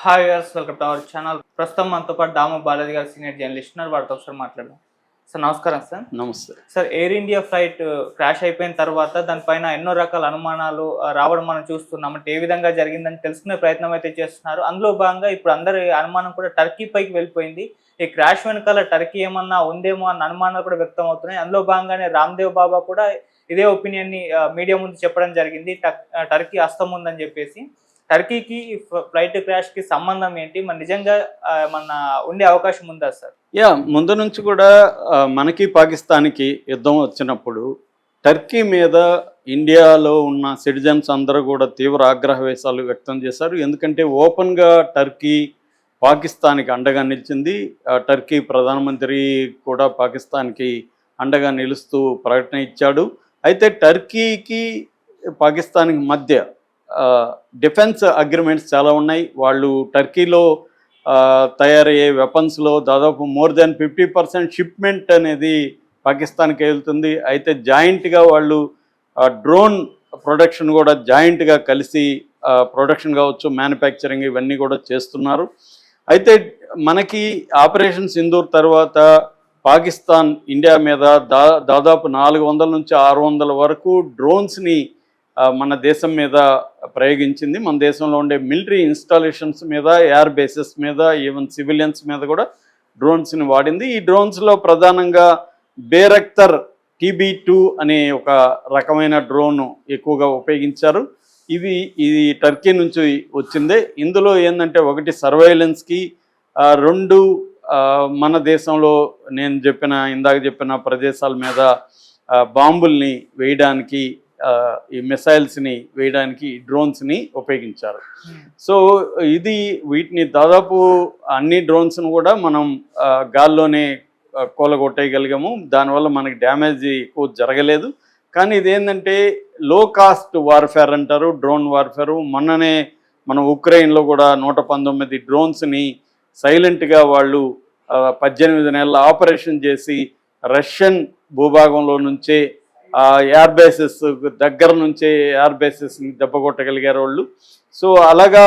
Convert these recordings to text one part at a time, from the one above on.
Hi viewers, welcome to our channel. ప్రస్తుతం మనతో పాటు దాము బాలాజీ గారు సీనియర్ జర్నలిస్ట్ ఉన్నారు. వారితో ఒకసారి మాట్లాడదాం. సార్ నమస్కారం సార్. నమస్తే. Sir, air India flight crash అయిపోయిన తర్వాత దానిపైన ఎన్నో రకాల అనుమానాలు రావడం మనం చూస్తున్నాం. అంటే ఏ విధంగా జరిగిందని తెలుసుకునే ప్రయత్నం అయితే చేస్తున్నారు. అందులో భాగంగా ఇప్పుడు అందరి అనుమానం కూడా టర్కీ పైకి వెళ్ళిపోయింది. ఈ క్రాష్ వెనకాల టర్కీ ఏమన్నా ఉందేమో అన్న అనుమానాలు కూడా వ్యక్తం అవుతున్నాయి. అందులో భాగంగానే రామ్దేవ్ బాబా కూడా ఇదే ఒపీనియన్ని మీడియా ముందు చెప్పడం జరిగింది. టర్కీ హస్తం ఉందని చెప్పేసి. టర్కీకి ఫ్లైట్ క్రాష్‌కి సంబంధం ఏంటి? మరి నిజంగా ఏమన్నా ఉండే అవకాశం ఉందా సార్? ముందు నుంచి కూడా మనకి పాకిస్తాన్‌కి యుద్ధం వచ్చినప్పుడు టర్కీ మీద ఇండియాలో ఉన్న సిటిజన్స్ అందరూ కూడా తీవ్ర ఆగ్రహవేశాలు వ్యక్తం చేశారు. ఎందుకంటే ఓపెన్‌గా టర్కీ పాకిస్తాన్‌కి అండగా నిలిచింది. టర్కీ ప్రధానమంత్రి కూడా పాకిస్తాన్‌కి అండగా నిలుస్తూ ప్రకటన ఇచ్చాడు. అయితే టర్కీకి పాకిస్తాన్‌కి మధ్య డిఫెన్స్ అగ్రిమెంట్స్ చాలా ఉన్నాయి. వాళ్ళు టర్కీలో తయారయ్యే వెపన్స్లో దాదాపు మోర్ దాన్ 50% షిప్మెంట్ అనేది పాకిస్తాన్కి వెళ్తుంది. అయితే జాయింట్గా వాళ్ళు డ్రోన్ ప్రొడక్షన్ కూడా జాయింట్గా కలిసి ప్రొడక్షన్ కావచ్చు, మ్యానుఫ్యాక్చరింగ్ ఇవన్నీ కూడా చేస్తున్నారు. అయితే మనకి ఆపరేషన్ సింధూర్ తర్వాత పాకిస్తాన్ ఇండియా మీద దాదాపు 400 నుంచి 600 వరకు డ్రోన్స్ని మన దేశం మీద ప్రయోగించింది. మన దేశంలో ఉండే మిలిటరీ ఇన్స్టాలేషన్స్ మీద, ఎయిర్ బేసెస్ మీద, ఈవెన్ సివిలియన్స్ మీద కూడా డ్రోన్స్ని వాడింది. ఈ డ్రోన్స్లో ప్రధానంగా బేరక్తర్ TB2 అనే ఒక రకమైన డ్రోన్ ఎక్కువగా ఉపయోగించారు. ఇది టర్కీ నుంచి వచ్చిందే. ఇందులో ఏంటంటే ఒకటి సర్వైలెన్స్కి, రెండు మన దేశంలో ఇందాక చెప్పిన ప్రదేశాల మీద బాంబుల్ని వేయడానికి, ఈ మిసైల్స్ని వేయడానికి డ్రోన్స్ని ఉపయోగించారు. సో వీటిని దాదాపు అన్ని డ్రోన్స్ను కూడా మనం గాల్లోనే కూలగొట్టేయగలిగాము. దానివల్ల మనకి డ్యామేజ్ ఎక్కువ జరగలేదు. కానీ ఇదేంటంటే లో కాస్ట్ వార్ఫేర్ అంటారు, డ్రోన్ వార్ఫేరు. మొన్ననే మన ఉక్రెయిన్లో కూడా 119 డ్రోన్స్ని సైలెంట్గా వాళ్ళు 18 నెలల ఆపరేషన్ చేసి రష్యన్ భూభాగంలో నుంచే ఎయిర్ బేసెస్ దగ్గర నుంచే ఎయిర్ బేసెస్ని దెబ్బకొట్టగలిగారు వాళ్ళు. సో అలాగా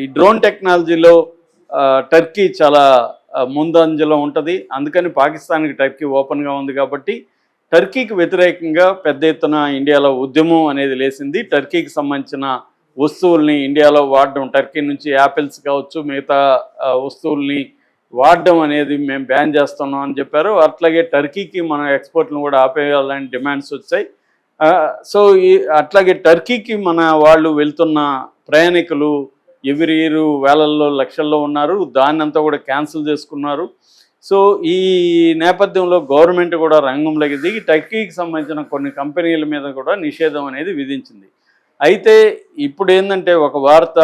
ఈ డ్రోన్ టెక్నాలజీలో టర్కీ చాలా ముందంజలో ఉంటుంది. అందుకని పాకిస్తాన్కి టర్కీ ఓపెన్గా ఉంది కాబట్టి టర్కీకి వ్యతిరేకంగా పెద్ద ఎత్తున ఇండియాలో ఉద్యమం అనేది లేసింది. టర్కీకి సంబంధించిన వస్తువుల్ని ఇండియాలో వాడడం, టర్కీ నుంచి యాపిల్స్ కావచ్చు, మిగతా వస్తువుల్ని వాడడం అనేది మేము బ్యాన్ చేస్తున్నాం అని చెప్పారు. అట్లాగే టర్కీకి మన ఎక్స్పోర్ట్ను కూడా ఆపేయాలని డిమాండ్స్ వచ్చాయి. సో అట్లాగే టర్కీకి మన వాళ్ళు వెళ్తున్న ప్రయాణికులు ఎవ్రీ ఇయర్ వేలల్లో లక్షల్లో ఉన్నారు. దాన్నంతా కూడా క్యాన్సిల్ చేసుకున్నారు. సో ఈ నేపథ్యంలో గవర్నమెంట్ కూడా రంగంలోకి దిగి టర్కీకి సంబంధించిన కొన్ని కంపెనీల మీద కూడా నిషేధం అనేది విధించింది. అయితే ఇప్పుడు ఏంటంటే ఒక వార్త,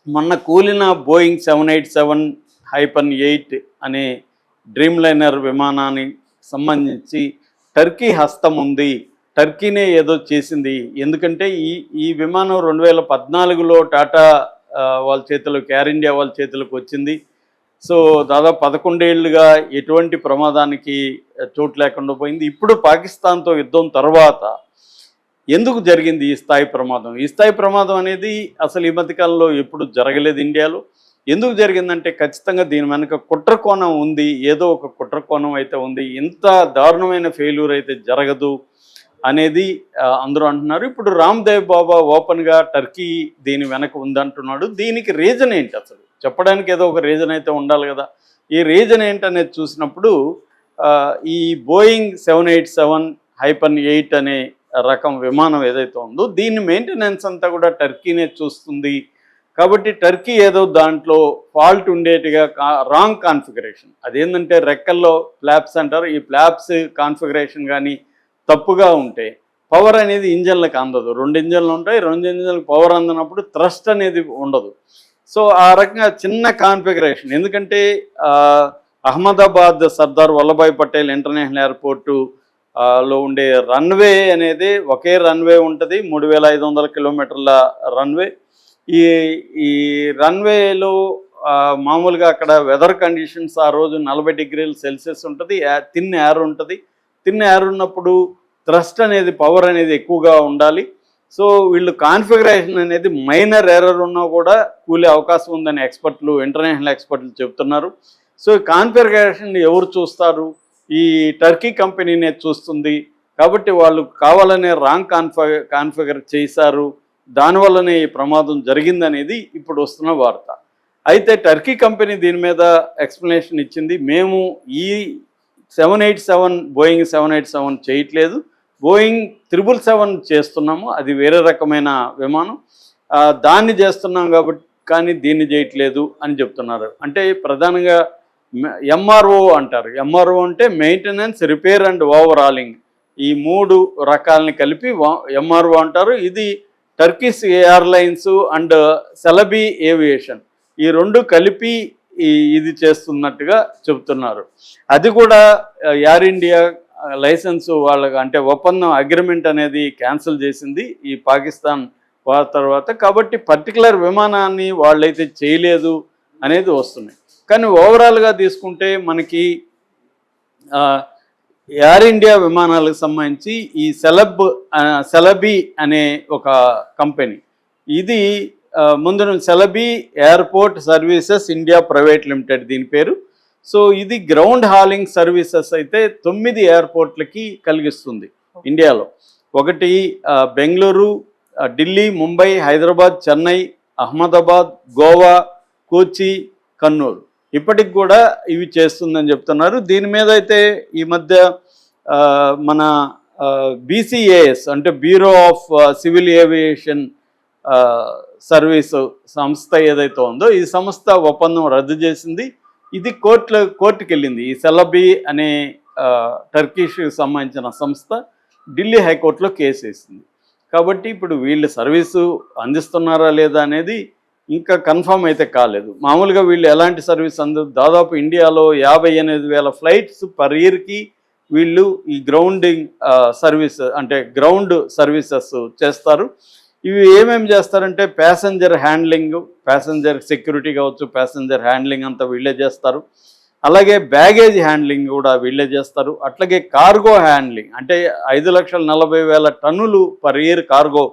మొన్న కూలిన బోయింగ్ 787-8 అనే డ్రీమ్ లైనర్ విమానానికి సంబంధించి టర్కీ హస్తం ఉంది, టర్కీనే ఏదో చేసింది. ఎందుకంటే ఈ విమానం 2014లో టాటా వాళ్ళ చేతిలోకి, ఎయిర్ ఇండియా వాళ్ళ చేతిలోకి వచ్చింది. సో దాదాపు 11 ఏళ్ళుగా ఎటువంటి ప్రమాదానికి చోటు లేకుండా పోయింది. ఇప్పుడు పాకిస్తాన్తో యుద్ధం తర్వాత ఎందుకు జరిగింది ఈ స్థాయి ప్రమాదం? ఈ స్థాయి ప్రమాదం అనేది అసలు ఈ మధ్యకాలంలో ఎప్పుడు జరగలేదు ఇండియాలో. ఎందుకు జరిగిందంటే ఖచ్చితంగా దీని వెనక కుట్రకోణం ఉంది, ఏదో ఒక కుట్రకోణం అయితే ఉంది. ఇంత దారుణమైన ఫెయిల్యూర్ అయితే జరగదు అనేది అందరూ అంటున్నారు. ఇప్పుడు రామ్దేవ్ బాబా ఓపెన్గా టర్కీ దీని వెనక ఉందంటున్నాడు. దీనికి రీజన్ ఏంటి? అసలు చెప్పడానికి ఏదో ఒక రీజన్ అయితే ఉండాలి కదా. ఈ రీజన్ ఏంటనేది చూసినప్పుడు ఈ బోయింగ్ 787-8 అనే రకం విమానం ఏదైతే ఉందో దీని మెయింటెనెన్స్ అంతా కూడా టర్కీనే చూస్తుంది. కాబట్టి టర్కీ ఏదో దాంట్లో ఫాల్ట్ ఉండేట్టుగా రాంగ్ కాన్ఫిగరేషన్, అదేంటంటే రెక్కల్లో ఫ్లాప్స్ అంటారు, ఈ ఫ్లాప్స్ కాన్ఫిగరేషన్ కానీ తప్పుగా ఉంటే పవర్ అనేది ఇంజన్లకు అందదు. 2 ఇంజన్లు ఉంటాయి, 2 ఇంజన్లకు పవర్ అందనప్పుడు థ్రస్ట్ అనేది ఉండదు. సో ఆ రకంగా చిన్న కాన్ఫిగరేషన్. ఎందుకంటే అహ్మదాబాద్ సర్దార్ వల్లభాయ్ పటేల్ ఇంటర్నేషనల్ ఎయిర్పోర్టు లో ఉండే రన్వే అనేది ఒకే రన్వే ఉంటుంది, 3500 కిలోమీటర్ల రన్వే. ఈ రన్వేలో మామూలుగా అక్కడ వెదర్ కండిషన్స్ ఆ రోజు 40 డిగ్రీల సెల్సియస్ ఉంటుంది, థిన్ ఎయిర్ ఉంటుంది. థిన్ ఎయిర్ ఉన్నప్పుడు థ్రస్ట్ అనేది, పవర్ అనేది ఎక్కువగా ఉండాలి. సో వీళ్ళు కాన్ఫిగరేషన్ అనేది మైనర్ ఎర్రర్ ఉన్నా కూడా కూలే అవకాశం ఉందని ఎక్స్పర్ట్లు, ఇంటర్నేషనల్ ఎక్స్పర్ట్లు చెప్తున్నారు. సో కాన్ఫిగరేషన్ ఎవరు చూస్తారు? ఈ టర్కీ కంపెనీనే చూస్తుంది. కాబట్టి వాళ్ళు కావాలనే రాంగ్ కాన్ఫిగర్ చేశారు, దానివల్లనే ఈ ప్రమాదం జరిగిందనేది ఇప్పుడు వస్తున్న వార్త. అయితే టర్కీ కంపెనీ దీని మీద ఎక్స్ప్లెనేషన్ ఇచ్చింది. మేము ఈ 787 బోయింగ్ 787 చేయట్లేదు, బోయింగ్ 777 చేస్తున్నాము, అది వేరే రకమైన విమానం, దాన్ని చేస్తున్నాం కాబట్టి, కానీ దీన్ని చేయట్లేదు అని చెప్తున్నారు. అంటే ప్రధానంగా ఎంఆర్ఓ అంటారు. ఎంఆర్ఓ అంటే మెయింటెనెన్స్, రిపేర్ అండ్ ఓవరాలింగ్, ఈ 3 రకాలని కలిపి ఎంఆర్ఓ అంటారు. ఇది Turkish airlines and Celebi aviation, ఈ 2 కలిపి ఇది చేస్తున్నట్టుగా చెబుతున్నారు. అది కూడా ఎయిర్ ఇండియా లైసెన్స్ వాళ్ళకి, అంటే ఒప్పందం అగ్రిమెంట్ అనేది క్యాన్సిల్ చేసింది ఈ పాకిస్తాన్ వార్ తర్వాత. కాబట్టి పర్టికులర్ విమానాన్ని వాళ్ళైతే చేయలేదు అనేది వస్తున్నాయి. కానీ ఓవరాల్గా తీసుకుంటే మనకి ఎయిర్ ఇండియా విమానాలకు సంబంధించి ఈ సెలబీ అనే ఒక కంపెనీ, ఇది ముందు Celebi airport services India private limited దీని పేరు. సో ఇది గ్రౌండ్ హాలింగ్ సర్వీసెస్ అయితే 9 ఎయిర్పోర్ట్లకి కలిగిస్తుంది ఇండియాలో. ఒకటి బెంగళూరు, ఢిల్లీ, ముంబై, హైదరాబాద్, చెన్నై, అహ్మదాబాద్, గోవా, కోచి, కన్నూరు, ఇప్పటికి కూడా ఇవి చేస్తుందని చెప్తున్నారు. దీని మీద అయితే ఈ మధ్య మన బీసీఏఎస్ అంటే bureau of civil aviation service సంస్థ ఏదైతే ఉందో ఈ సంస్థ ఒప్పందం రద్దు చేసింది. ఇది కోర్టుకి వెళ్ళింది. ఈ సెలబీ అనే టర్కిష్కి సంబంధించిన సంస్థ ఢిల్లీ హైకోర్టులో కేసు వేసింది. కాబట్టి ఇప్పుడు వీళ్ళు సర్వీసు అందిస్తున్నారా లేదా అనేది ఇంకా కన్ఫర్మ్ అయితే కాలేదు. మామూలుగా వీళ్ళు ఎలాంటి సర్వీస్ దాదాపు ఇండియాలో 58,000 ఫ్లైట్స్ పర్ ఇయర్కి వీళ్ళు ఈ గ్రౌండింగ్ సర్వీస్ అంటే గ్రౌండ్ సర్వీసెస్ చేస్తారు. ఇవి ఏమేమి చేస్తారంటే ప్యాసింజర్ హ్యాండ్లింగ్, ప్యాసింజర్ సెక్యూరిటీ కావచ్చు, ప్యాసింజర్ హ్యాండ్లింగ్ అంతా వీళ్ళే చేస్తారు. అలాగే బ్యాగేజ్ హ్యాండ్లింగ్ కూడా వీళ్ళే చేస్తారు. అట్లాగే కార్గో హ్యాండ్లింగ్, అంటే 5,40,000 టన్నులు పర్ ఇయర్ కార్గో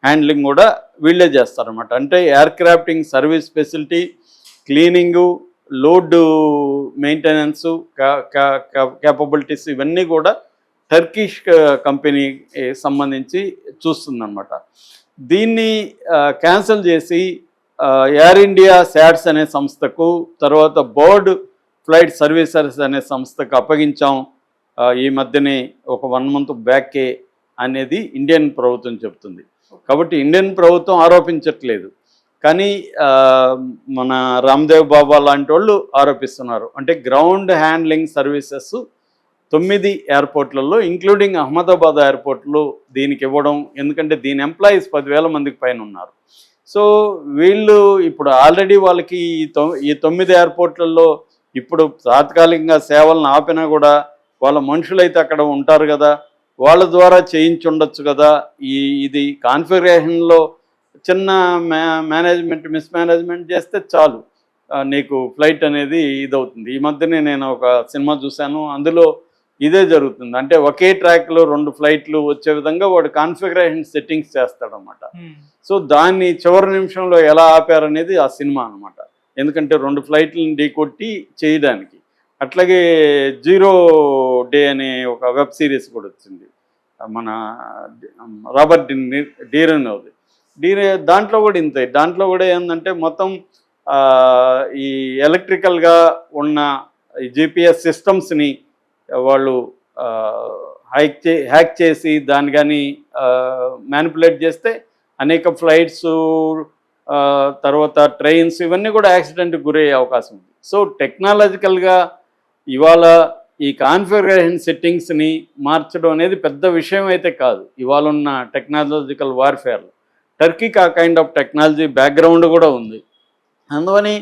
హ్యాండ్లింగ్ కూడా వీళ్ళే చేస్తారన్నమాట. అంటే aircrafting service facility, cleaning, load maintenance capabilities ఇవన్నీ కూడా టర్కిష్ కంపెనీ సంబంధించి చూస్తుందన్నమాట. దీన్ని క్యాన్సిల్ చేసి ఎయిర్ ఇండియా శాట్స్ అనే సంస్థకు, తర్వాత బర్డ్ ఫ్లైట్ సర్వీసెస్ అనే సంస్థకు అప్పగించాం ఈ మధ్యనే ఒక 1 month బ్యాకే అనేది ఇండియన్ ప్రభుత్వం చెప్తుంది. కాబట్టి ఇండియన్ ప్రభుత్వం ఆరోపించట్లేదు, కానీ మన రామ్దేవ్ బాబా లాంటి వాళ్ళు ఆరోపిస్తున్నారు. అంటే గ్రౌండ్ హ్యాండ్లింగ్ సర్వీసెస్ 9 ఎయిర్పోర్ట్లలో ఇంక్లూడింగ్ అహ్మదాబాద్ ఎయిర్పోర్ట్లో దీనికి ఇవ్వడం, ఎందుకంటే దీని ఎంప్లాయీస్ 10,000 మందికి పైన ఉన్నారు. సో వీళ్ళు ఇప్పుడు ఆల్రెడీ వాళ్ళకి ఈ 9 ఎయిర్పోర్ట్లలో ఇప్పుడు తాత్కాలికంగా సేవలను ఆపినా కూడా వాళ్ళ మనుషులైతే అక్కడ ఉంటారు కదా, వాళ్ళ ద్వారా చేయించుండొచ్చు కదా. ఇది కాన్ఫిగరేషన్లో చిన్న మిస్మేనేజ్మెంట్ చేస్తే చాలు, నీకు ఫ్లైట్ అనేది ఇదవుతుంది. ఈ మధ్యనే నేను ఒక సినిమా చూశాను, అందులో ఇదే జరుగుతుంది. అంటే ఒకే ట్రాక్లో 2 ఫ్లైట్లు వచ్చే విధంగా వాడు కాన్ఫిగరేషన్ సెట్టింగ్స్ చేస్తాడనమాట. సో దాన్ని చివరి నిమిషంలో ఎలా ఆపారనేది ఆ సినిమా అనమాట. ఎందుకంటే 2 ఫ్లైట్లను ఢీకొట్టి చేయడానికి. అట్లాగే 0 డే అనే ఒక వెబ్ సిరీస్ కూడా వచ్చింది, మన రాబర్ట్ డీరెన్ దాంట్లో కూడా ఇంతే. దాంట్లో కూడా ఏంటంటే మొత్తం ఈ ఎలక్ట్రికల్గా ఉన్న జిపిఎస్ సిస్టమ్స్ని వాళ్ళు హ్యాక్ చేసి దాన్ని కానీ మ్యానిపులేట్ చేస్తే అనేక ఫ్లైట్స్, తర్వాత ట్రైన్స్ ఇవన్నీ కూడా యాక్సిడెంట్కి గురయ్యే అవకాశం ఉంది. సో టెక్నాలజికల్గా ఇవాళ ఈ కాన్ఫిగరేషన్ సెట్టింగ్స్ని మార్చడం అనేది పెద్ద విషయం అయితే కాదు ఇవాళ ఉన్న టెక్నాలజికల్ వార్ఫేర్లో. టర్కీకి ఆ కైండ్ ఆఫ్ టెక్నాలజీ బ్యాక్గ్రౌండ్ కూడా ఉంది. అందువని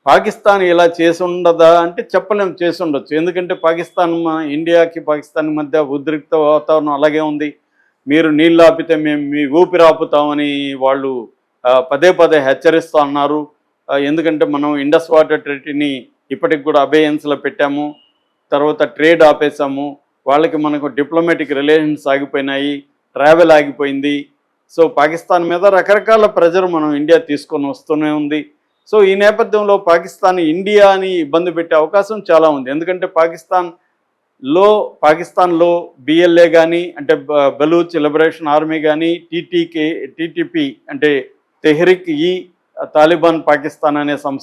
పాకిస్తాన్ ఇలా చేసి ఉండదా అంటే చెప్పలేము, చేసి ఉండొచ్చు. ఎందుకంటే పాకిస్తాన్, ఇండియాకి పాకిస్తాన్ మధ్య ఉద్రిక్త వాతావరణం అలాగే ఉంది. మీరు నీళ్ళు ఆపితే మేము మీ ఊపిరి ఆపుతామని వాళ్ళు పదే హెచ్చరిస్తూ అన్నారు. ఎందుకంటే మనం ఇండస్ వాటర్ ట్రీటీని ఇప్పటికి కూడా అబేయన్స్లో పెట్టాము, తర్వాత ట్రేడ్ ఆపేసాము, వాళ్ళకి మనకు డిప్లొమాటిక్ రిలేషన్స్ ఆగిపోయినాయి, ట్రావెల్ ఆగిపోయింది. సో పాకిస్తాన్ మీద రకరకాల ప్రెజర్ మనం ఇండియా తీసుకొని వస్తూనే ఉంది. సో ఈ నేపథ్యంలో ఇండియాని ఇబ్బంది పెట్టే అవకాశం చాలా ఉంది. ఎందుకంటే పాకిస్తాన్లో బిఎల్ఏ కానీ అంటే బలూచ్ లిబరేషన్ ఆర్మీ కానీ టీటీపీ అంటే తెహ్రిక్ ఈ తాలిబాన్ పాకిస్తాన్ అనే సంస్థ